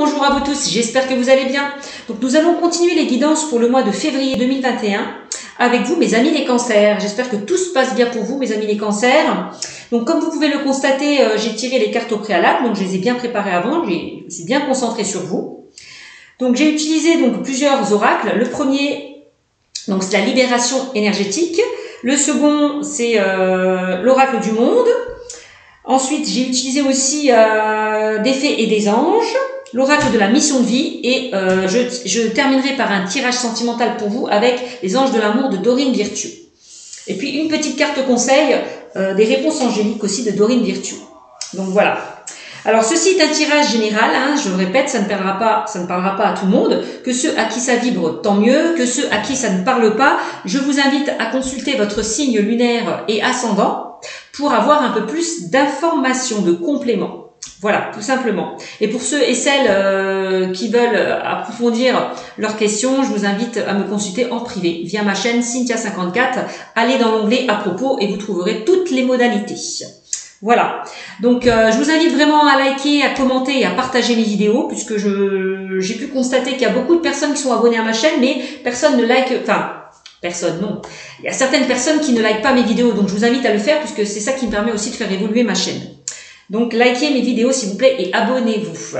bonjour à vous tous, j'espère que vous allez bien. Donc nous allons continuer les guidances pour le mois de février 2021 avec vous mes amis les cancers. J'espère que tout se passe bien pour vous mes amis les cancers. Donc comme vous pouvez le constater, j'ai tiré les cartes au préalable, donc je les ai bien préparées avant, je me suis bien concentrée sur vous. Donc j'ai utilisé plusieurs oracles. Le premier, c'est la libération énergétique. Le second, c'est l'oracle du monde. Ensuite, j'ai utilisé aussi des fées et des anges, l'oracle de la mission de vie et je terminerai par un tirage sentimental pour vous avec les anges de l'amour de Dorine Virtue. Et puis une petite carte conseil, des réponses angéliques aussi de Dorine Virtue. Donc voilà. Alors ceci est un tirage général, je le répète, ça ne parlera pas à tout le monde, que ceux à qui ça vibre, tant mieux, que ceux à qui ça ne parle pas, je vous invite à consulter votre signe lunaire et ascendant pour avoir un peu plus d'informations, de compléments. Voilà, tout simplement. Et pour ceux et celles qui veulent approfondir leurs questions, je vous invite à me consulter en privé via ma chaîne Cynthia54. Allez dans l'onglet à propos et vous trouverez toutes les modalités. Voilà, donc je vous invite vraiment à liker, à commenter et à partager mes vidéos puisque j'ai pu constater qu'il y a beaucoup de personnes qui sont abonnées à ma chaîne mais personne ne like, personne, non. Il y a certaines personnes qui ne likent pas mes vidéos, donc je vous invite à le faire puisque c'est ça qui me permet aussi de faire évoluer ma chaîne. Donc likez mes vidéos s'il vous plaît et abonnez-vous.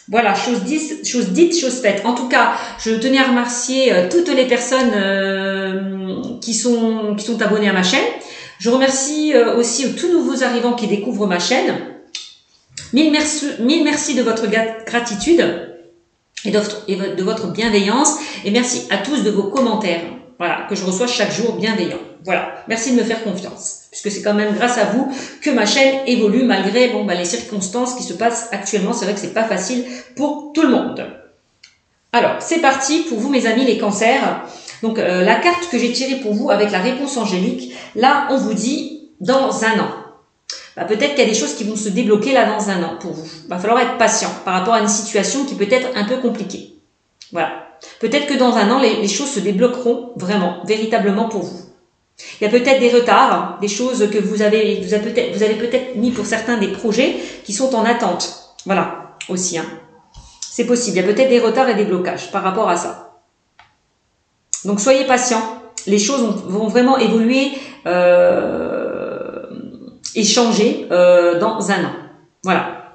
Voilà, chose dite, chose faite. En tout cas, je tenais à remercier toutes les personnes qui sont abonnées à ma chaîne. Je remercie aussi tous nouveaux arrivants qui découvrent ma chaîne. Mille merci de votre gratitude et de votre bienveillance. Et merci à tous de vos commentaires. Voilà, que je reçois chaque jour bienveillant. Voilà, merci de me faire confiance. Puisque c'est quand même grâce à vous que ma chaîne évolue malgré les circonstances qui se passent actuellement. C'est vrai que c'est pas facile pour tout le monde. Alors, c'est parti pour vous mes amis les cancers. Donc la carte que j'ai tirée pour vous avec la réponse angélique, là on vous dit dans un an. Peut-être qu'il y a des choses qui vont se débloquer là dans un an pour vous. Il va falloir être patient par rapport à une situation qui peut être un peu compliquée. Voilà. Peut-être que dans un an, les choses se débloqueront vraiment, véritablement pour vous. Il y a peut-être des retards, des choses que vous avez peut-être mis pour certains des projets qui sont en attente. Voilà, aussi. C'est possible. Il y a peut-être des retards et des blocages par rapport à ça. Donc soyez patients, les choses vont vraiment évoluer et changer dans un an. Voilà.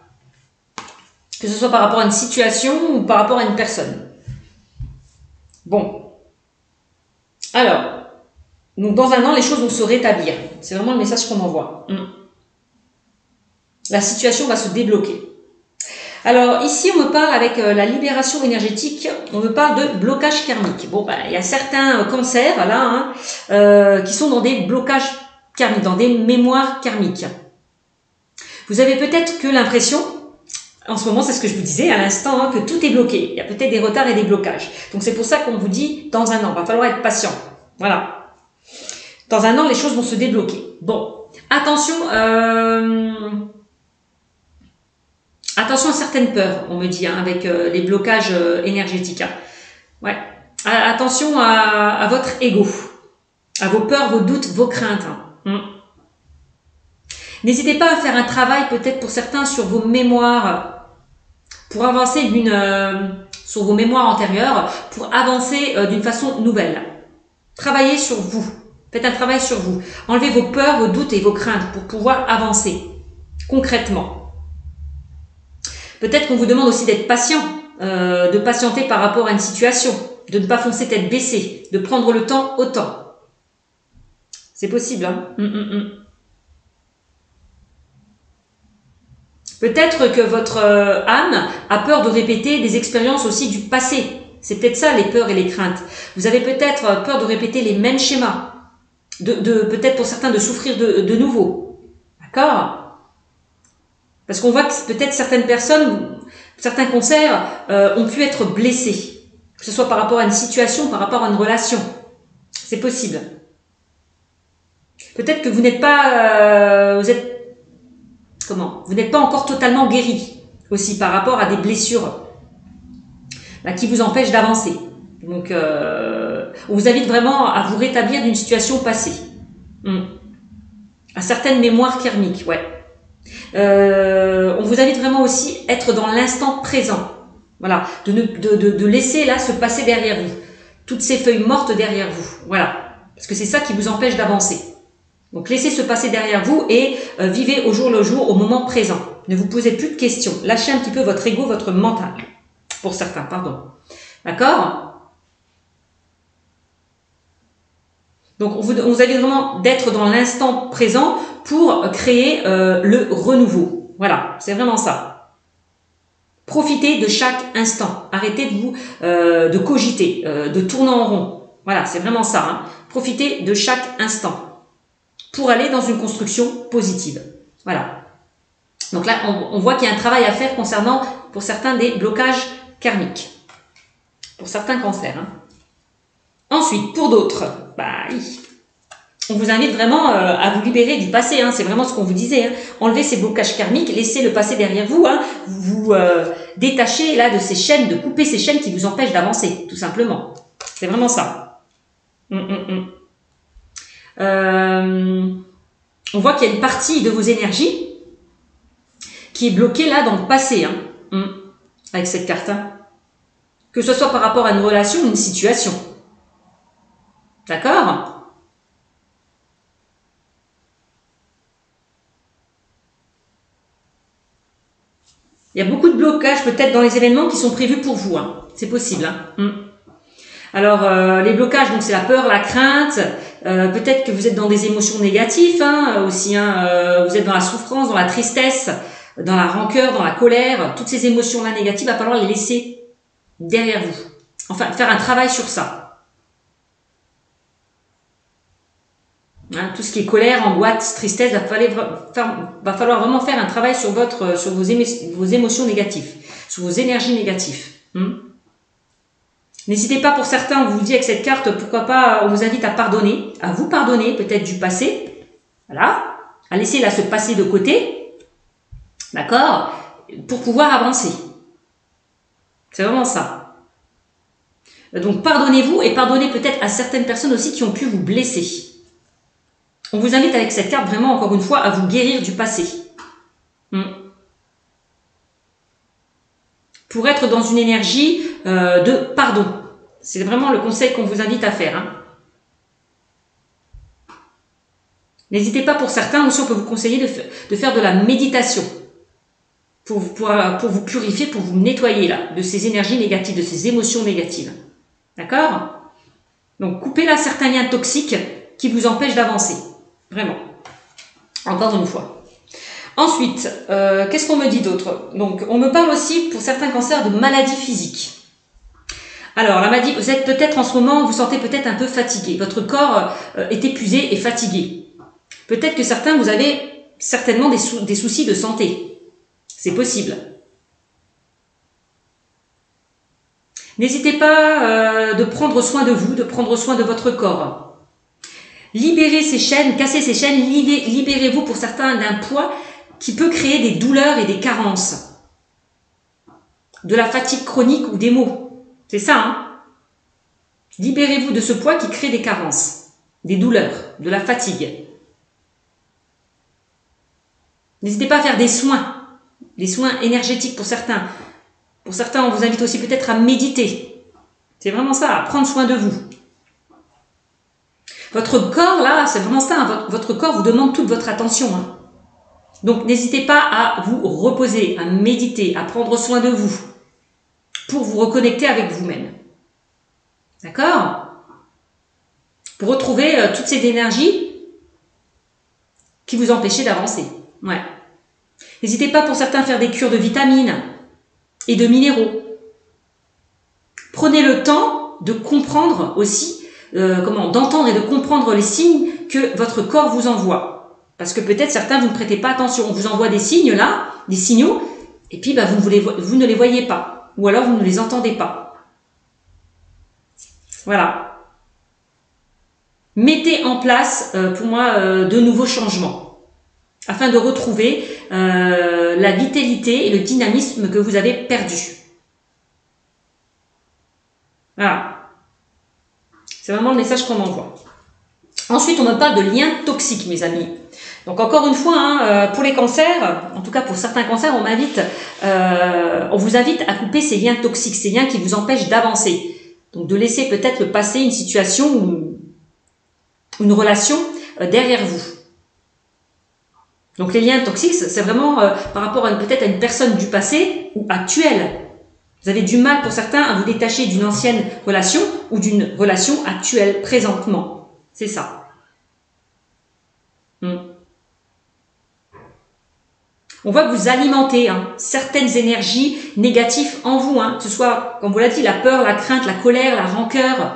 Que ce soit par rapport à une situation ou par rapport à une personne. Bon. Alors, donc dans un an, les choses vont se rétablir. C'est vraiment le message qu'on m'envoie. La situation va se débloquer. Alors ici, on me parle avec la libération énergétique, on me parle de blocage karmique. Bon, il y a certains cancers là qui sont dans des blocages karmiques, dans des mémoires karmiques. Vous avez peut-être que l'impression, en ce moment, c'est ce que je vous disais à l'instant, que tout est bloqué. Il y a peut-être des retards et des blocages. Donc c'est pour ça qu'on vous dit dans un an, il va falloir être patient. Voilà. Dans un an, les choses vont se débloquer. Bon, attention. Attention à certaines peurs, on me dit, avec les blocages énergétiques. Ouais. Attention à votre ego, à vos peurs, vos doutes, vos craintes. N'hésitez pas à faire un travail, peut-être pour certains, sur vos mémoires, pour avancer sur vos mémoires antérieures, pour avancer d'une façon nouvelle. Travaillez sur vous. Faites un travail sur vous. Enlevez vos peurs, vos doutes et vos craintes pour pouvoir avancer concrètement. Peut-être qu'on vous demande aussi d'être patient, de patienter par rapport à une situation, de ne pas foncer tête baissée, de prendre le temps au temps. C'est possible, Peut-être que votre âme a peur de répéter des expériences aussi du passé. C'est peut-être ça les peurs et les craintes. Vous avez peut-être peur de répéter les mêmes schémas, peut-être pour certains de souffrir de nouveau. D'accord ? Parce qu'on voit que peut-être certaines personnes, certains cancers ont pu être blessés. Que ce soit par rapport à une situation, par rapport à une relation. C'est possible. Peut-être que vous n'êtes pas... vous n'êtes pas encore totalement guéri. Aussi par rapport à des blessures qui vous empêchent d'avancer. Donc, on vous invite vraiment à vous rétablir d'une situation passée. À certaines mémoires karmiques, ouais. On vous invite vraiment aussi à être dans l'instant présent. Voilà, de laisser là se passer derrière vous. Toutes ces feuilles mortes derrière vous. Voilà, parce que c'est ça qui vous empêche d'avancer. Donc laissez se passer derrière vous et vivez au jour le jour, au moment présent. Ne vous posez plus de questions. Lâchez un petit peu votre ego, votre mental. Pour certains, pardon. D'accord? Donc, on vous invite vraiment d'être dans l'instant présent pour créer le renouveau. Voilà, c'est vraiment ça. Profitez de chaque instant. Arrêtez de vous de cogiter, de tourner en rond. Voilà, c'est vraiment ça. Hein. Profitez de chaque instant pour aller dans une construction positive. Voilà. Donc là, on voit qu'il y a un travail à faire concernant, pour certains, des blocages karmiques. Pour certains cancers. Hein. Ensuite, pour d'autres, on vous invite vraiment à vous libérer du passé. Hein. C'est vraiment ce qu'on vous disait. Hein. Enlevez ces blocages karmiques, laissez le passé derrière vous. Hein. Vous détachez là de ces chaînes, de couper ces chaînes qui vous empêchent d'avancer, tout simplement. C'est vraiment ça. On voit qu'il y a une partie de vos énergies qui est bloquée là dans le passé. Hein. Avec cette carte. Hein. Que ce soit par rapport à une relation ou une situation. D'accord ? Il y a beaucoup de blocages peut-être dans les événements qui sont prévus pour vous. Hein. C'est possible. Hein. Alors, les blocages, donc c'est la peur, la crainte. Peut-être que vous êtes dans des émotions négatives aussi. Hein. Vous êtes dans la souffrance, dans la tristesse, dans la rancœur, dans la colère. Toutes ces émotions-là négatives, il va falloir les laisser derrière vous. Enfin, faire un travail sur ça. Hein, tout ce qui est colère, angoisse, tristesse, va falloir vraiment faire un travail sur vos émotions négatives, sur vos énergies négatives. N'hésitez pas, pour certains, on vous dit avec cette carte, pourquoi pas, on vous invite à pardonner, à vous pardonner peut-être du passé, voilà, à laisser là ce passé de côté, d'accord, pour pouvoir avancer. C'est vraiment ça. Donc pardonnez-vous et pardonnez peut-être à certaines personnes aussi qui ont pu vous blesser. On vous invite avec cette carte vraiment, encore une fois, à vous guérir du passé. Pour être dans une énergie de pardon. C'est vraiment le conseil qu'on vous invite à faire. Hein. N'hésitez pas, pour certains, aussi on peut vous conseiller de faire de la méditation. Pour vous purifier, pour vous nettoyer là, de ces énergies négatives, de ces émotions négatives. D'accord? Donc coupez là certains liens toxiques qui vous empêchent d'avancer. Vraiment. Encore une fois. Ensuite, qu'est-ce qu'on me dit d'autre? Donc, on me parle aussi, pour certains cancers, de maladies physiques. Alors, la maladie, vous êtes peut-être en ce moment, vous sentez peut-être un peu fatigué. Votre corps est épuisé et fatigué. Peut-être que certains, vous avez certainement des soucis de santé. C'est possible. N'hésitez pas de prendre soin de vous, de prendre soin de votre corps. Libérez ces chaînes, cassez ces chaînes, libérez-vous pour certains d'un poids qui peut créer des douleurs et des carences. De la fatigue chronique ou des maux. C'est ça, hein? Libérez-vous de ce poids qui crée des carences, des douleurs, de la fatigue. N'hésitez pas à faire des soins énergétiques pour certains. Pour certains, on vous invite aussi peut-être à méditer. C'est vraiment ça, à prendre soin de vous. Votre corps, là, c'est vraiment ça. Hein, votre corps vous demande toute votre attention. Hein. Donc, n'hésitez pas à vous reposer, à méditer, à prendre soin de vous pour vous reconnecter avec vous-même. D'accord? Pour retrouver toute cette énergie qui vous empêchait d'avancer. Ouais. N'hésitez pas, pour certains, à faire des cures de vitamines et de minéraux. Prenez le temps de comprendre aussi d'entendre et de comprendre les signes que votre corps vous envoie. Parce que peut-être certains, vous ne prêtez pas attention. On vous envoie des signes là, des signaux, et puis vous ne les voyez pas. Ou alors vous ne les entendez pas. Voilà. Mettez en place, pour moi, de nouveaux changements. Afin de retrouver la vitalité et le dynamisme que vous avez perdu. Voilà. C'est vraiment le message qu'on m'envoie. Ensuite, on me parle de liens toxiques, mes amis. Donc encore une fois, hein, pour les cancers, en tout cas pour certains cancers, on vous invite à couper ces liens toxiques, ces liens qui vous empêchent d'avancer. Donc de laisser peut-être le passé, une situation ou une relation derrière vous. Donc les liens toxiques, c'est vraiment par rapport peut-être à une personne du passé ou actuelle. Vous avez du mal pour certains à vous détacher d'une ancienne relation ou d'une relation actuelle, présentement. C'est ça. On voit que vous alimentez certaines énergies négatives en vous, que ce soit, comme vous l'avez dit, la peur, la crainte, la colère, la rancœur,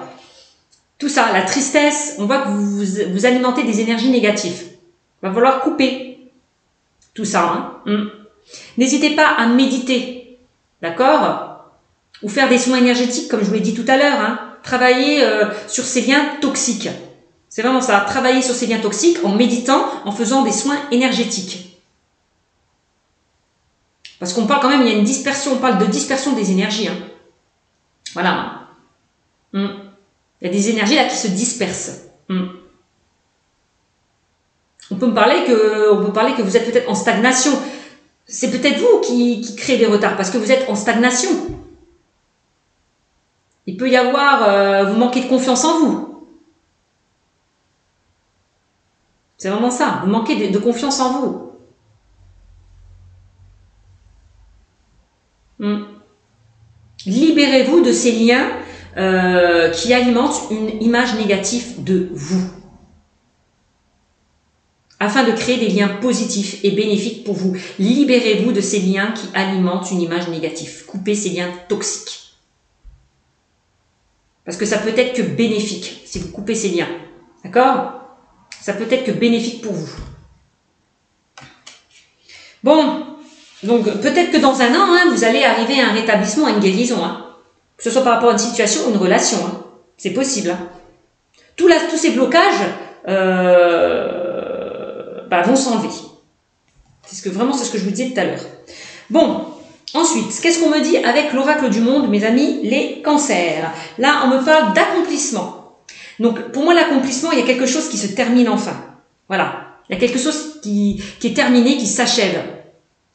tout ça, la tristesse. On voit que vous alimentez des énergies négatives. Il va falloir couper tout ça. N'hésitez pas à méditer, d'accord? Ou faire des soins énergétiques, comme je vous l'ai dit tout à l'heure. Travailler sur ces liens toxiques. C'est vraiment ça, travailler sur ces liens toxiques en méditant, en faisant des soins énergétiques. Parce qu'on parle quand même, il y a une dispersion, on parle de dispersion des énergies. Voilà. Il y a des énergies là qui se dispersent. On peut parler que vous êtes peut-être en stagnation. C'est peut-être vous qui créez des retards parce que vous êtes en stagnation. Il peut y avoir, vous manquez de confiance en vous. C'est vraiment ça, vous manquez de confiance en vous. Libérez-vous de ces liens qui alimentent une image négative de vous, afin de créer des liens positifs et bénéfiques pour vous. Libérez-vous de ces liens qui alimentent une image négative. Coupez ces liens toxiques. Parce que ça peut être que bénéfique si vous coupez ces liens. D'accord? Ça peut être que bénéfique pour vous. Bon, donc peut-être que dans un an, vous allez arriver à un rétablissement, à une guérison. Que ce soit par rapport à une situation ou une relation. C'est possible. Tous ces blocages vont s'enlever. C'est ce que je vous disais tout à l'heure. Bon, ensuite, qu'est-ce qu'on me dit avec l'oracle du monde, mes amis, les cancers? Là, on me parle d'accomplissement. Donc, pour moi, l'accomplissement, il y a quelque chose qui se termine enfin. Voilà. Il y a quelque chose qui est terminé, qui s'achève.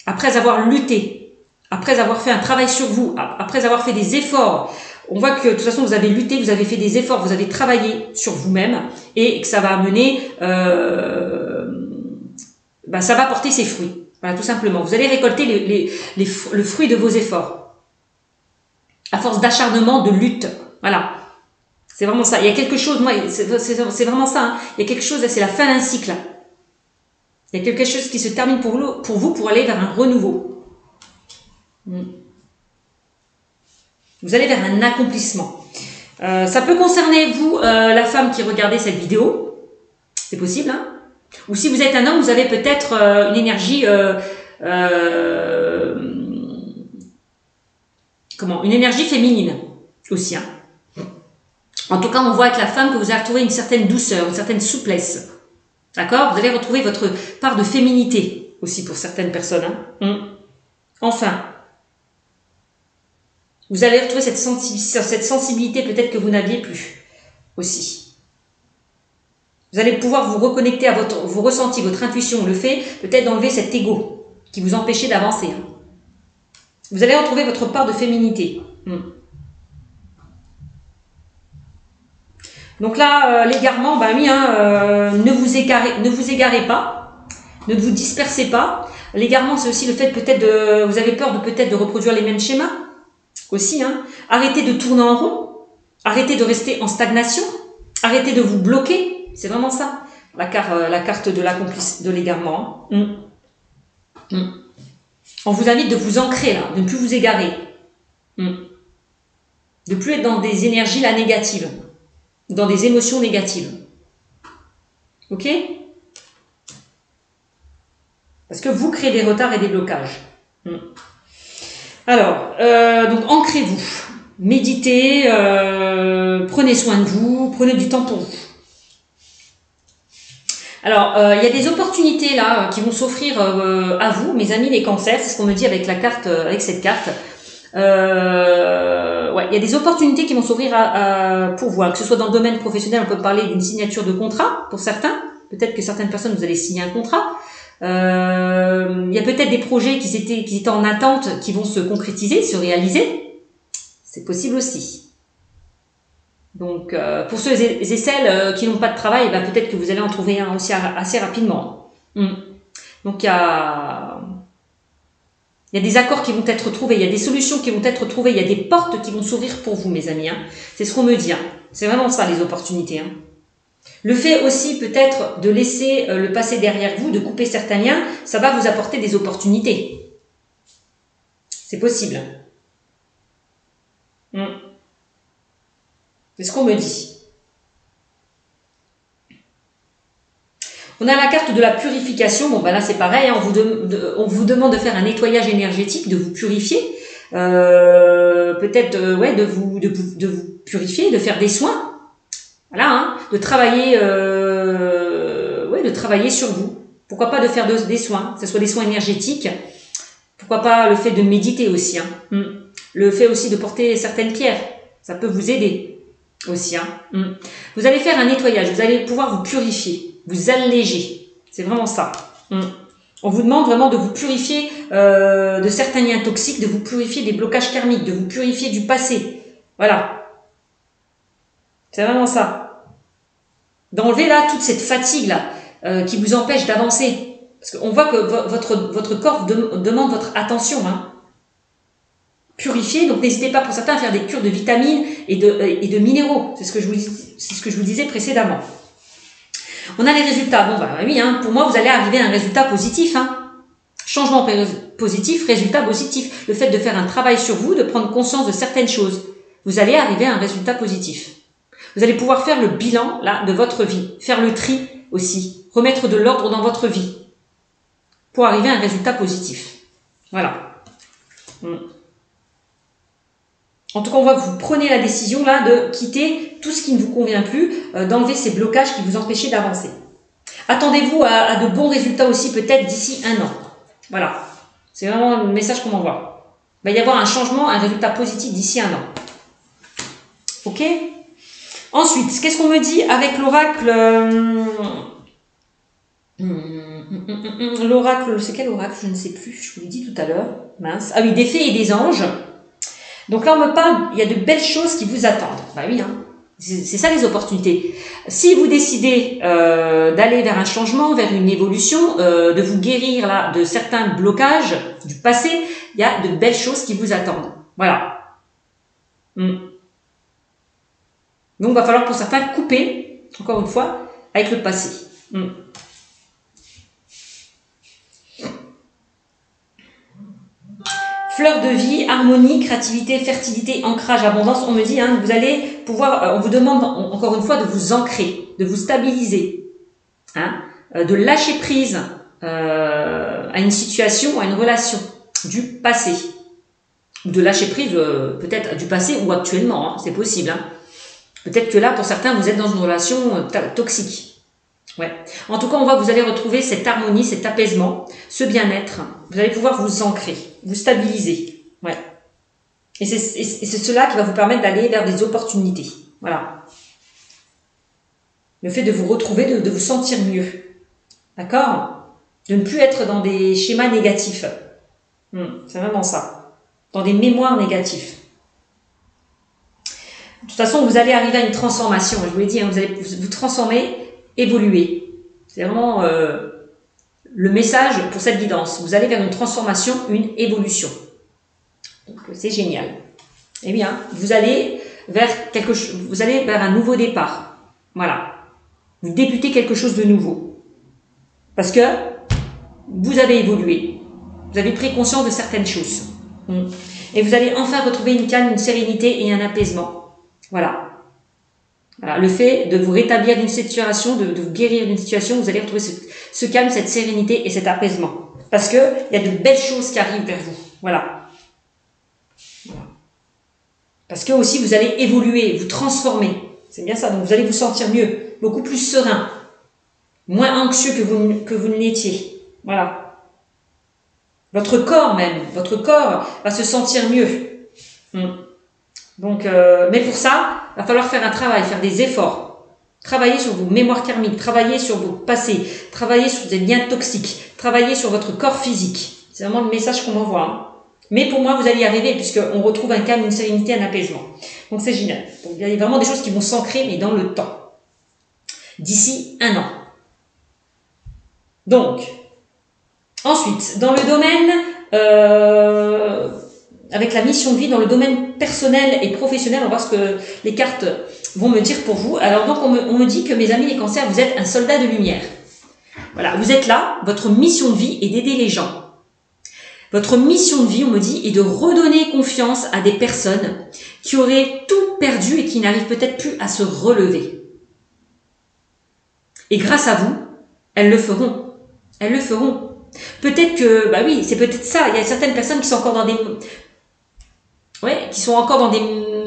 Après avoir lutté, après avoir fait un travail sur vous, après avoir fait des efforts. On voit que de toute façon, vous avez lutté, vous avez fait des efforts, vous avez travaillé sur vous-même et que ça va amener... ça va porter ses fruits. Voilà, tout simplement. Vous allez récolter le fruit de vos efforts. À force d'acharnement, de lutte. Voilà. C'est vraiment ça. Il y a quelque chose, c'est vraiment ça. Il y a quelque chose, c'est la fin d'un cycle. Il y a quelque chose qui se termine pour vous pour aller vers un renouveau. Vous allez vers un accomplissement. Ça peut concerner vous, la femme qui regardait cette vidéo. C'est possible, Ou si vous êtes un homme, vous avez peut-être une énergie, une énergie féminine aussi. En tout cas, on voit avec la femme que vous allez retrouver une certaine douceur, une certaine souplesse. D'accord? Vous allez retrouver votre part de féminité aussi pour certaines personnes. Enfin, vous allez retrouver cette sensibilité peut-être que vous n'aviez plus aussi. Vous allez pouvoir vous reconnecter à vos ressentis, votre intuition, le fait peut-être d'enlever cet ego qui vous empêchait d'avancer. Vous allez retrouver votre part de féminité. Donc là, l'égarement, ne vous égarez pas, ne vous dispersez pas. L'égarement, c'est aussi le fait peut-être vous avez peur peut-être de reproduire les mêmes schémas aussi. Arrêtez de tourner en rond, arrêtez de rester en stagnation, arrêtez de vous bloquer. C'est vraiment ça, la carte de l'égarement. On vous invite de vous ancrer là, de ne plus vous égarer. De ne plus être dans des énergies là négatives, dans des émotions négatives. Ok? Parce que vous créez des retards et des blocages. Alors, donc ancrez-vous, méditez, prenez soin de vous, prenez du temps pour vous. Alors, il y a des opportunités là qui vont s'offrir à vous, mes amis les cancers, c'est ce qu'on me dit avec avec cette carte. Il y a des opportunités qui vont s'ouvrir pour vous, que ce soit dans le domaine professionnel, on peut parler d'une signature de contrat pour certains, Peut-être que certaines personnes, vous allez signer un contrat. Il y a peut-être des projets qui étaient en attente, qui vont se concrétiser, se réaliser. C'est possible aussi. Donc, pour ceux et celles qui n'ont pas de travail, ben, peut-être que vous allez en trouver un aussi assez rapidement. Donc, il y a des accords qui vont être trouvés, il y a des solutions qui vont être trouvées, il y a des portes qui vont s'ouvrir pour vous, mes amis. C'est ce qu'on me dit. C'est vraiment ça, les opportunités. Le fait aussi peut-être de laisser le passé derrière vous, de couper certains liens, ça va vous apporter des opportunités. C'est possible. C'est ce qu'on me dit. On a la carte de la purification. Bon, ben là, c'est pareil. On vous demande de faire un nettoyage énergétique, de vous purifier. Peut-être de vous purifier, de faire des soins. Voilà, de travailler sur vous. Pourquoi pas de faire des soins, que ce soit des soins énergétiques. Pourquoi pas le fait de méditer aussi. Le fait aussi de porter certaines pierres. Ça peut vous aider aussi. Vous allez faire un nettoyage. Vous allez pouvoir vous purifier, vous alléger. C'est vraiment ça. On vous demande vraiment de vous purifier de certains liens toxiques, de vous purifier des blocages karmiques, de vous purifier du passé. Voilà. C'est vraiment ça. D'enlever là toute cette fatigue là qui vous empêche d'avancer. Parce qu'on voit que votre corps demande votre attention. Purifier, donc n'hésitez pas pour certains à faire des cures de vitamines et de minéraux. C'est ce que je vous disais précédemment. On a les résultats. Bon, bah oui, pour moi, vous allez arriver à un résultat positif. Changement positif, résultat positif. Le fait de faire un travail sur vous, de prendre conscience de certaines choses, vous allez arriver à un résultat positif. Vous allez pouvoir faire le bilan là de votre vie, faire le tri aussi, remettre de l'ordre dans votre vie pour arriver à un résultat positif. Voilà. En tout cas, on voit que vous prenez la décision là de quitter tout ce qui ne vous convient plus, d'enlever ces blocages qui vous empêchaient d'avancer. Attendez-vous à de bons résultats aussi peut-être d'ici 1 an. Voilà. C'est vraiment le message qu'on m'envoie. Il va y avoir un changement, un résultat positif d'ici 1 an. Ok ? Ensuite, qu'est-ce qu'on me dit avec l'oracle L'oracle, c'est quel oracle? Je ne sais plus, je vous l'ai dit tout à l'heure. Mince. Ah oui, des fées et des anges. Donc là, on me parle, il y a de belles choses qui vous attendent. Bah oui, c'est ça les opportunités. Si vous décidez d'aller vers un changement, vers une évolution, de vous guérir là de certains blocages du passé, il y a de belles choses qui vous attendent. Voilà. Donc, il va falloir pour certains couper, encore une fois, avec le passé. Fleur de vie, harmonie, créativité, fertilité, ancrage, abondance. On me dit, vous allez pouvoir, on vous demande encore une fois de vous ancrer, de vous stabiliser, de lâcher prise à une situation, à une relation du passé. Ou de lâcher prise peut-être du passé ou actuellement, c'est possible. Peut-être que là, pour certains, vous êtes dans une relation toxique. Ouais. En tout cas, on voit que vous allez retrouver cette harmonie, cet apaisement, ce bien-être. Vous allez pouvoir vous ancrer, vous stabiliser. Ouais. Et c'est cela qui va vous permettre d'aller vers des opportunités. Voilà. Le fait de vous retrouver, de vous sentir mieux. D'accord ? De ne plus être dans des schémas négatifs. C'est vraiment ça. Dans des mémoires négatives. De toute façon, vous allez arriver à une transformation. Je vous l'ai dit, vous allez vous transformer, évoluer. C'est vraiment le message pour cette guidance. Vous allez vers une transformation, une évolution. Donc, c'est génial. Eh bien, vous allez vers un nouveau départ. Voilà. Vous débutez quelque chose de nouveau. Parce que vous avez évolué. Vous avez pris conscience de certaines choses. Et vous allez enfin retrouver une calme, une sérénité et un apaisement. Voilà. Le fait de vous rétablir d'une situation, de vous guérir d'une situation, vous allez retrouver ce calme, cette sérénité et cet apaisement. Parce que il y a de belles choses qui arrivent vers vous. Voilà. Parce que aussi vous allez évoluer, vous transformer. C'est bien ça. Donc vous allez vous sentir mieux, beaucoup plus serein, moins anxieux que vous ne l'étiez. Voilà. Votre corps va se sentir mieux. Donc, mais pour ça, il va falloir faire un travail, faire des efforts. Travaillez sur vos mémoires karmiques, travaillez sur vos passés, travaillez sur des liens toxiques, travaillez sur votre corps physique. C'est vraiment le message qu'on m'envoie. Hein. Mais pour moi, vous allez y arriver puisqu'on retrouve un calme, une sérénité, un apaisement. Donc c'est génial. Donc, il y a vraiment des choses qui vont s'ancrer, mais dans le temps. D'ici 1 an. Donc, ensuite, dans le domaine, avec la mission de vie, dans le domaine personnel et professionnel, on va voir ce que les cartes vont me dire pour vous. Alors donc, on me dit que mes amis les cancers, vous êtes un soldat de lumière. Voilà, vous êtes là, votre mission de vie est d'aider les gens. Votre mission de vie, on me dit, est de redonner confiance à des personnes qui auraient tout perdu et qui n'arrivent peut-être plus à se relever. Et grâce à vous, elles le feront. Elles le feront. Peut-être que, bah oui, c'est peut-être ça. Il y a certaines personnes qui sont encore dans des, qui sont encore dans des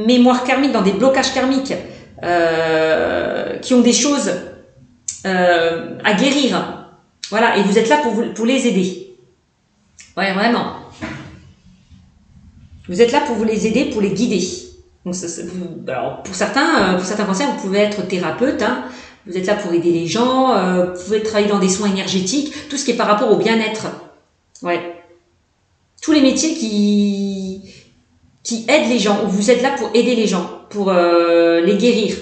mémoires karmiques, dans des blocages karmiques, qui ont des choses à guérir. Voilà, et vous êtes là pour les aider. Ouais, vraiment. Vous êtes là pour vous les aider, pour les guider. Donc, alors, pour certains cancers, vous pouvez être thérapeute. Hein. Vous êtes là pour aider les gens. Vous pouvez travailler dans des soins énergétiques. Tout ce qui est par rapport au bien-être. Ouais. Tous les métiers qui aident les gens. Vous êtes là pour aider les gens, pour les guérir.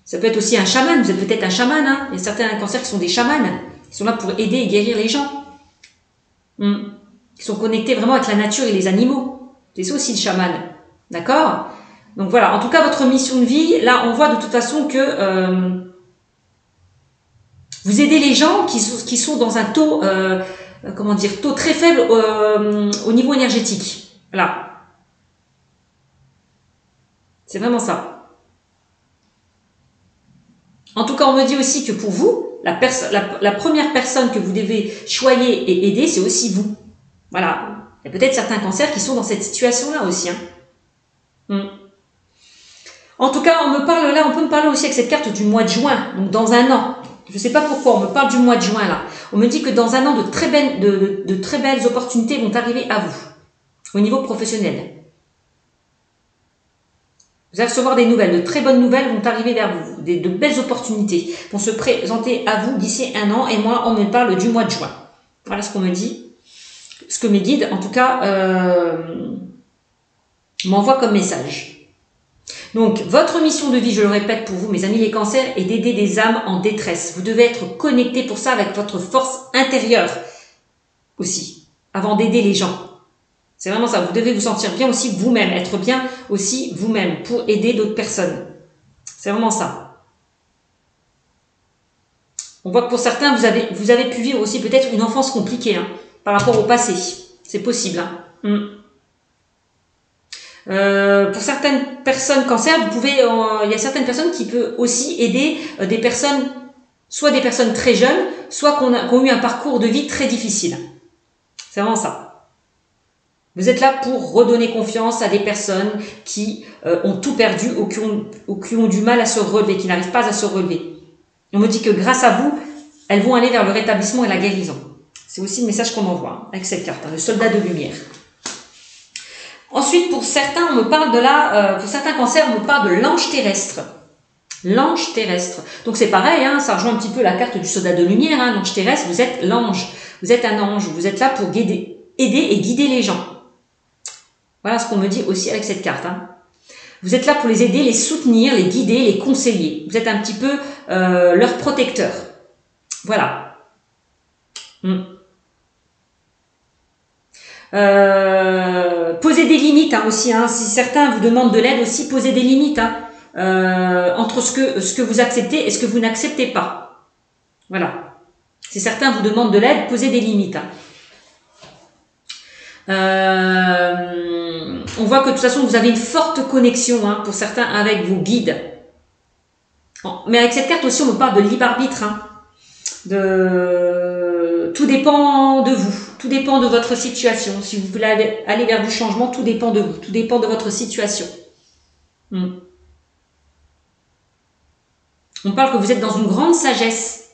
Ça peut être aussi un chaman. Vous êtes peut-être un chaman. Hein. Il y a certains cancers qui sont des chamans. Qui sont là pour aider et guérir les gens. Qui sont connectés vraiment avec la nature et les animaux. C'est ça aussi le chaman. D'accord? Donc voilà, en tout cas, votre mission de vie, là, on voit de toute façon que vous aidez les gens qui sont dans un taux, taux très faible au niveau énergétique. Voilà. C'est vraiment ça. En tout cas, on me dit aussi que pour vous, la première personne que vous devez choyer et aider, c'est aussi vous. Voilà. Il y a peut-être certains cancers qui sont dans cette situation-là aussi. Hein. En tout cas, on peut me parler aussi avec cette carte du mois de juin, donc dans 1 an. Je ne sais pas pourquoi, on me parle du mois de juin là. On me dit que dans 1 an, de très belles opportunités vont arriver à vous, au niveau professionnel. Vous allez recevoir des nouvelles, de très bonnes nouvelles vont arriver vers vous, de belles opportunités vont se présenter à vous d'ici 1 an, et moi, on me parle du mois de juin. Voilà ce qu'on me dit, ce que mes guides, en tout cas, m'envoient comme message. Donc, votre mission de vie, je le répète pour vous, mes amis les cancers, est d'aider des âmes en détresse. Vous devez être connectés pour ça avec votre force intérieure aussi, avant d'aider les gens. C'est vraiment ça, vous devez vous sentir bien aussi vous-même, être bien aussi vous-même pour aider d'autres personnes. C'est vraiment ça. On voit que pour certains, vous avez pu vivre aussi peut-être une enfance compliquée par rapport au passé. C'est possible. Pour certaines personnes cancer, il y a certaines personnes qui peuvent aussi aider des personnes, soit des personnes très jeunes, soit qui ont eu un parcours de vie très difficile. C'est vraiment ça. Vous êtes là pour redonner confiance à des personnes qui ont tout perdu ou qui ont du mal à se relever, qui n'arrivent pas à se relever. On me dit que grâce à vous, elles vont aller vers le rétablissement et la guérison. C'est aussi le message qu'on m'envoie avec cette carte, le soldat de lumière. Ensuite, pour certains, on me parle pour certains cancers, on me parle de l'ange terrestre. L'ange terrestre. Donc c'est pareil, ça rejoint un petit peu la carte du soldat de lumière. L'ange terrestre, vous êtes l'ange. Vous êtes un ange. Vous êtes là pour aider et guider les gens. Voilà ce qu'on me dit aussi avec cette carte. Vous êtes là pour les aider, les soutenir, les guider, les conseiller. Vous êtes un petit peu leur protecteur. Voilà. Posez des limites aussi. Si certains vous demandent de l'aide aussi, posez des limites entre ce que vous acceptez et ce que vous n'acceptez pas. Voilà. Si certains vous demandent de l'aide, posez des limites. On voit que de toute façon vous avez une forte connexion pour certains avec vos guides. Mais avec cette carte aussi on me parle de libre arbitre. Tout dépend de vous, tout dépend de votre situation. Si vous voulez aller vers du changement, tout dépend de vous, tout dépend de votre situation. On parle que vous êtes dans une grande sagesse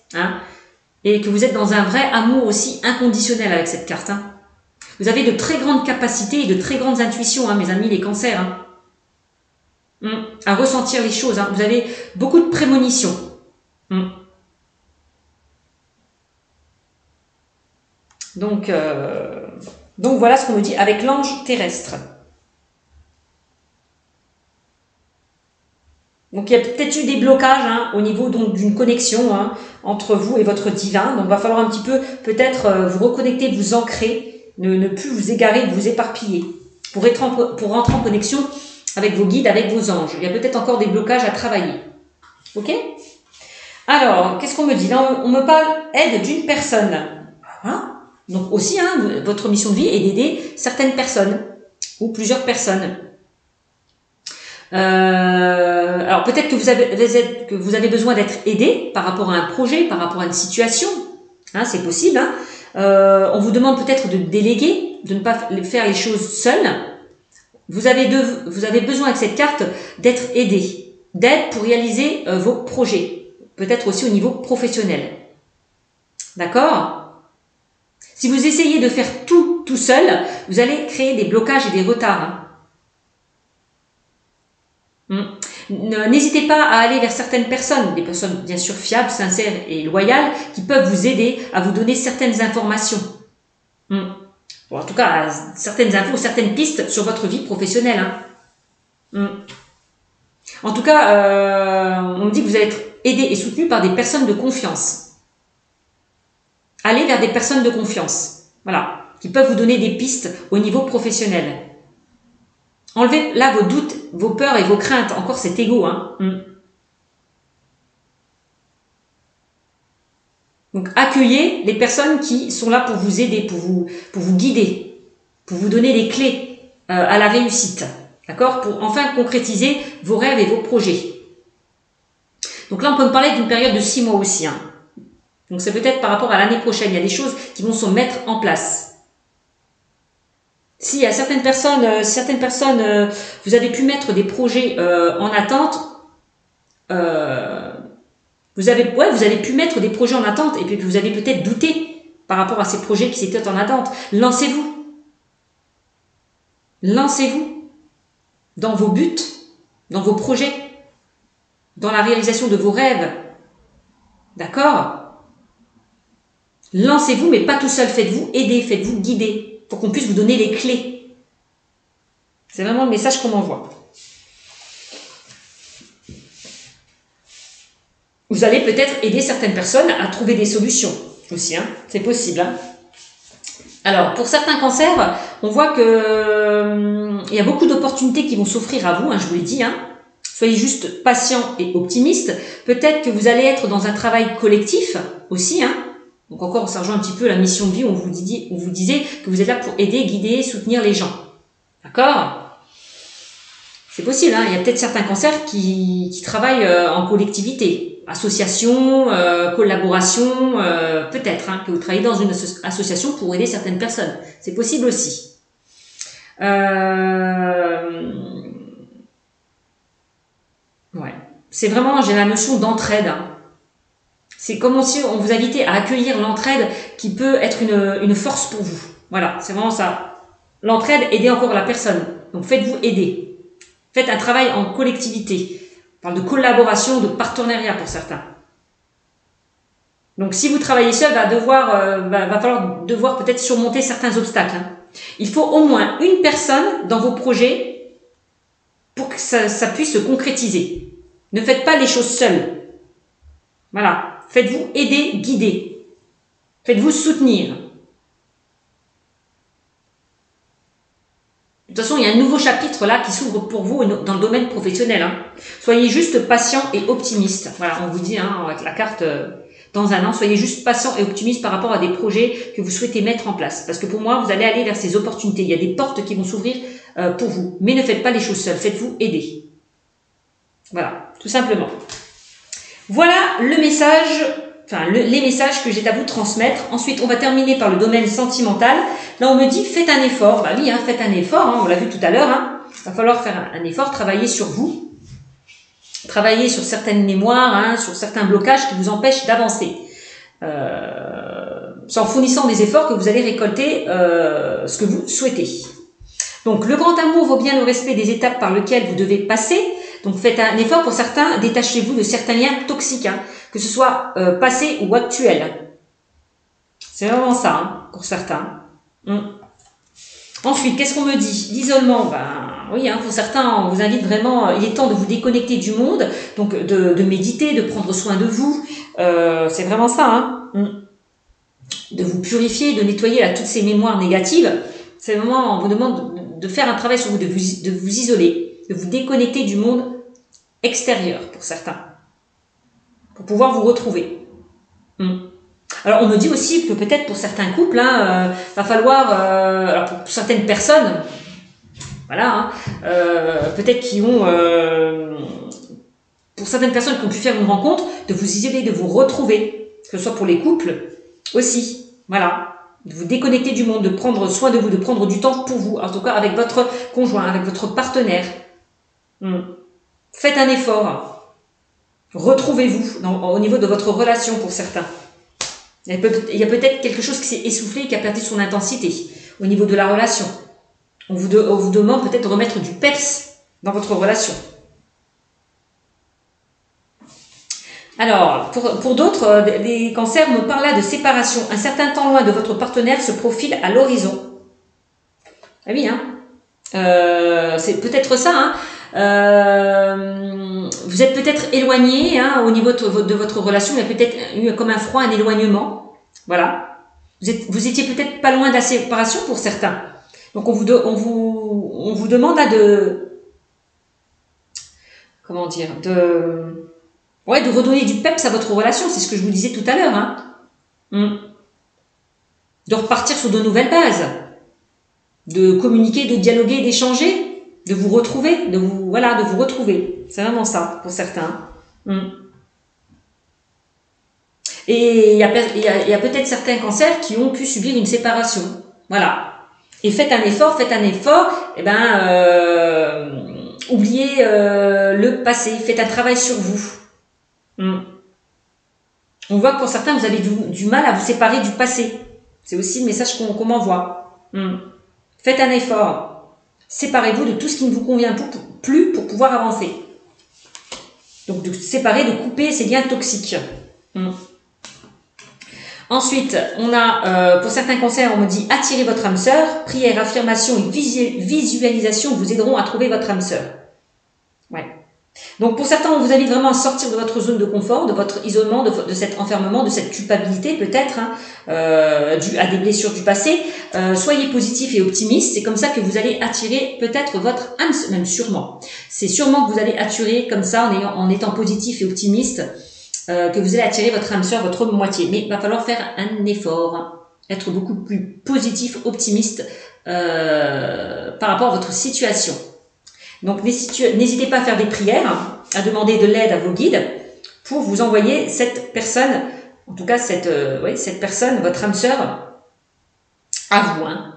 et que vous êtes dans un vrai amour aussi inconditionnel avec cette carte. Vous avez de très grandes capacités et de très grandes intuitions, mes amis les cancers. À ressentir les choses. Hein. Vous avez beaucoup de prémonitions. Donc voilà ce qu'on nous dit avec l'ange terrestre. Donc il y a peut-être eu des blocages au niveau d'une connexion entre vous et votre divin. Donc il va falloir un petit peu peut-être vous reconnecter, vous ancrer, ne plus vous égarer, vous éparpiller pour rentrer en connexion avec vos guides, avec vos anges. Il y a peut-être encore des blocages à travailler. Ok? Alors, qu'est-ce qu'on me dit? Là, on me parle aide d'une personne. Donc aussi, votre mission de vie est d'aider certaines personnes ou plusieurs personnes. Alors peut-être que vous avez besoin d'être aidé par rapport à un projet, par rapport à une situation. C'est possible. On vous demande peut-être de déléguer, de ne pas faire les choses seul. Vous avez besoin avec cette carte d'être aidé, d'aide pour réaliser vos projets. Peut-être aussi au niveau professionnel. D'accord? Si vous essayez de faire tout seul, vous allez créer des blocages et des retards. N'hésitez pas à aller vers certaines personnes, des personnes bien sûr fiables, sincères et loyales, qui peuvent vous aider à vous donner certaines informations. En tout cas, certaines infos, certaines pistes sur votre vie professionnelle. En tout cas, on me dit que vous allez être aidé et soutenu par des personnes de confiance. Allez vers des personnes de confiance, voilà, qui peuvent vous donner des pistes au niveau professionnel. Enlevez là vos doutes, vos peurs et vos craintes, encore cet ego. Donc accueillez les personnes qui sont là pour vous aider, pour vous guider, pour vous donner les clés à la réussite, d'accord, pour enfin concrétiser vos rêves et vos projets. Donc là, on peut me parler d'une période de 6 mois aussi. Donc c'est peut-être par rapport à l'année prochaine, il y a des choses qui vont se mettre en place. Si à certaines personnes, vous avez pu mettre des projets en attente, vous avez pu mettre des projets en attente et puis vous avez peut-être douté par rapport à ces projets qui étaient en attente. Lancez-vous. Lancez-vous dans vos buts, dans vos projets, dans la réalisation de vos rêves. D'accord? Lancez-vous, mais pas tout seul. Faites-vous aider, faites-vous guider pour qu'on puisse vous donner les clés. C'est vraiment le message qu'on m'envoie. Vous allez peut-être aider certaines personnes à trouver des solutions aussi. C'est possible. Alors, pour certains cancers, on voit que il y a beaucoup d'opportunités qui vont s'offrir à vous, je vous l'ai dit. Soyez juste patient et optimiste. Peut-être que vous allez être dans un travail collectif aussi. Donc encore, ça rejoint un petit peu la mission de vie où on vous disait que vous êtes là pour aider, guider, soutenir les gens. D'accord? C'est possible, il y a peut-être certains cancers qui travaillent en collectivité, association, collaboration, peut-être que vous travaillez dans une association pour aider certaines personnes. C'est possible aussi. Ouais. C'est vraiment, j'ai la notion d'entraide. C'est comme si on vous invitait à accueillir l'entraide qui peut être une force pour vous. Voilà, c'est vraiment ça. L'entraide, aider encore la personne. Donc faites-vous aider. Faites un travail en collectivité. On parle de collaboration, de partenariat pour certains. Donc si vous travaillez seul, va falloir peut-être surmonter certains obstacles. Il faut au moins une personne dans vos projets pour que ça puisse se concrétiser. Ne faites pas les choses seuls. Voilà. Faites-vous aider, guider. Faites-vous soutenir. De toute façon, il y a un nouveau chapitre là qui s'ouvre pour vous dans le domaine professionnel. Soyez juste patient et optimiste. Voilà, on vous dit avec la carte dans un an, soyez juste patient et optimiste par rapport à des projets que vous souhaitez mettre en place. Parce que pour moi, vous allez aller vers ces opportunités. Il y a des portes qui vont s'ouvrir pour vous. Mais ne faites pas les choses seules. Faites-vous aider. Voilà, tout simplement. Voilà le message, les messages que j'ai à vous transmettre. Ensuite, on va terminer par le domaine sentimental. Là, on me dit, faites un effort. Bah oui, faites un effort, on l'a vu tout à l'heure. Il va falloir faire un effort, travailler sur vous. Travailler sur certaines mémoires, sur certains blocages qui vous empêchent d'avancer. C'est en fournissant des efforts que vous allez récolter ce que vous souhaitez. Donc, le grand amour vaut bien le respect des étapes par lesquelles vous devez passer. Donc faites un effort pour certains, détachez-vous de certains liens toxiques, hein, que ce soit passé ou actuel. C'est vraiment ça, hein, pour certains. Ensuite, qu'est-ce qu'on me dit? L'isolement, ben oui, hein, pour certains, on vous invite vraiment, il est temps de vous déconnecter du monde, donc de méditer, de prendre soin de vous. C'est vraiment ça, hein. De vous purifier, de nettoyer là, toutes ces mémoires négatives. C'est vraiment, on vous demande de faire un travail sur vous, de vous isoler, de vous déconnecter du monde extérieur pour certains, pour pouvoir vous retrouver. Alors on me dit aussi que peut-être pour certains couples, hein, va falloir, alors pour certaines personnes, voilà, hein, peut-être qui ont, pour certaines personnes qui ont pu faire une rencontre, de vous isoler, de vous retrouver, que ce soit pour les couples aussi, voilà, de vous déconnecter du monde, de prendre soin de vous, de prendre du temps pour vous, en tout cas avec votre conjoint, avec votre partenaire. Faites un effort, retrouvez-vous au niveau de votre relation pour certains. Il y a peut-être quelque chose qui s'est essoufflé et qui a perdu son intensité au niveau de la relation. On vous demande peut-être de remettre du peps dans votre relation. Alors, pour d'autres, les cancers me parlent là de séparation. Un certain temps loin de votre partenaire se profile à l'horizon. Ah oui, hein. C'est peut-être ça, hein. Vous êtes peut-être éloigné, hein, au niveau de votre relation. Il y a peut-être eu comme un froid, un éloignement. Voilà. Vous étiez peut-être pas loin de la séparation pour certains. Donc on vous demande là comment dire, de redonner du peps à votre relation. C'est ce que je vous disais tout à l'heure, hein. De repartir sur de nouvelles bases, de communiquer, de dialoguer, d'échanger, de vous retrouver, de vous retrouver. C'est vraiment ça pour certains. Et il y a peut-être certains cancers qui ont pu subir une séparation. Voilà. Et faites un effort, oubliez le passé, faites un travail sur vous. On voit que pour certains, vous avez du mal à vous séparer du passé. C'est aussi le message qu'on m'envoie. Faites un effort. Séparez-vous de tout ce qui ne vous convient plus pour pouvoir avancer. Donc de séparer, de couper ces liens toxiques. Ensuite, on a, pour certains cancers, on me dit attirez votre âme sœur. Prière, affirmation et visualisation vous aideront à trouver votre âme sœur. Ouais. Donc pour certains, on vous invite vraiment à sortir de votre zone de confort, de votre isolement, de cet enfermement, de cette culpabilité peut-être, hein, due à des blessures du passé. Soyez positif et optimiste. C'est comme ça que vous allez attirer peut-être votre âme, même sûrement. C'est sûrement que vous allez attirer comme ça en étant positif et optimiste. Que vous allez attirer votre âme sœur, votre moitié. Mais il va falloir faire un effort, hein, être beaucoup plus positif, optimiste par rapport à votre situation. Donc n'hésitez pas à faire des prières, hein, à demander de l'aide à vos guides pour vous envoyer cette personne, en tout cas cette personne, votre âme sœur, à vous. Hein.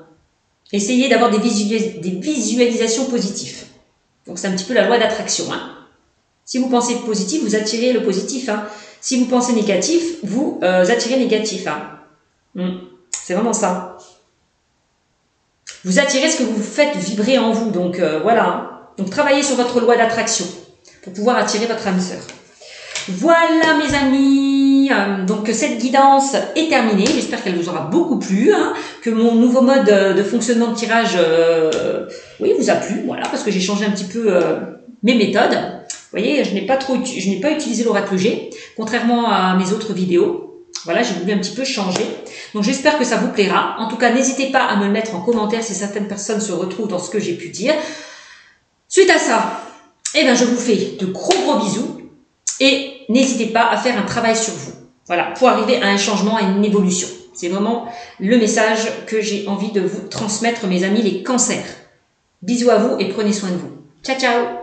Essayez d'avoir des visualisations positives. Donc c'est un petit peu la loi d'attraction. Hein. Si vous pensez positif, vous attirez le positif. Hein. Si vous pensez négatif, vous attirez négatif. Hein. C'est vraiment ça. Vous attirez ce que vous faites vibrer en vous. Donc voilà. Hein. Donc travaillez sur votre loi d'attraction pour pouvoir attirer votre âme sœur. Voilà mes amis. Donc cette guidance est terminée. J'espère qu'elle vous aura beaucoup plu. Hein, que mon nouveau mode de fonctionnement de tirage vous a plu. Voilà, parce que j'ai changé un petit peu mes méthodes. Vous voyez, je n'ai pas utilisé l'oracle G, contrairement à mes autres vidéos. Voilà, j'ai voulu un petit peu changer. Donc j'espère que ça vous plaira. En tout cas, n'hésitez pas à me le mettre en commentaire si certaines personnes se retrouvent dans ce que j'ai pu dire. Suite à ça, je vous fais de gros bisous et n'hésitez pas à faire un travail sur vous. Voilà, pour arriver à un changement, à une évolution. C'est vraiment le message que j'ai envie de vous transmettre, mes amis les cancers. Bisous à vous et prenez soin de vous. Ciao, ciao!